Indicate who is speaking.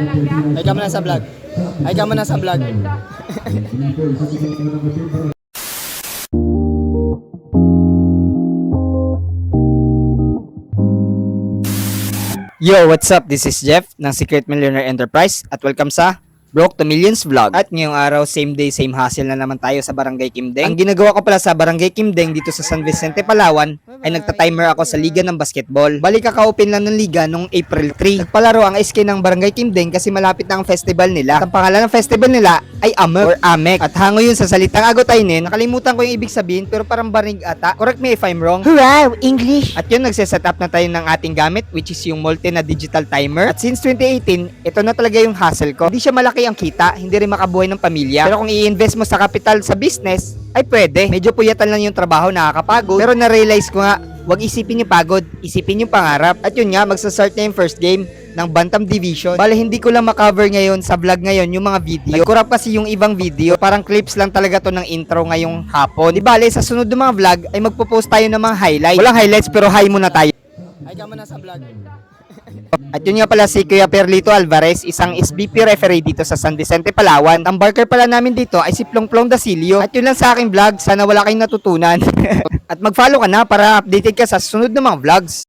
Speaker 1: Ay ka muna sa vlog. Ay ka muna sa vlog. Yo, what's up? This is Jeff ng Secret Millionaire Enterprise at welcome sa Broke to Millions Vlog. At ngayong araw, same day, same hustle na naman tayo sa Barangay Kimdeng. Ang ginagawa ko pala sa Barangay Kimdeng dito sa San Vicente, Palawan ay nagta-timer ako sa liga ng basketball. Bali kaka-open lang ng liga noong April 3. Nagpalaro ang SK ng Barangay Kimdeng kasi malapit na ang festival nila. Ang pangalan ng festival nila ay AMEC or AMEC. At hango yun sa salitang Agutaynin. Nakalimutan ko yung ibig sabihin pero parang barig ata. Correct me if I'm wrong.
Speaker 2: Wow, English!
Speaker 1: At yun, nagsiset up na tayo ng ating gamit which is yung multi na digital timer. At since 2018, ito na talaga yung hustle ko. Hindi siya malaki ang kita, hindi rin makabuhay ng pamilya. Pero kung i-invest mo sa capital sa business, ay pwede. Medyo puyatan lang yung trabaho, nakakapagod. Pero na-realize ko nga, wag isipin yung pagod, isipin yung pangarap. At yun nga, magsa-start na yung first game ng Bantam Division. Bale, hindi ko lang makover ngayon sa vlog ngayon yung mga video. Nag-corrupt kasi yung ibang video. Parang clips lang talaga to ng intro ngayong hapon. Di bale, sa sunod ng mga vlog ay magpo-post tayo ng mga highlights. Walang highlights pero high muna tayo. Hi ka muna sa vlog. At yun nga pala si Kuya Perlito Alvarez, isang SBP referee dito sa San Vicente, Palawan. Ang barker pala namin dito ay si Plong Dasilio. At yun lang sa aking vlog, sana wala kayong natutunan. At mag-follow ka na para updated ka sa sunod ng mga vlogs.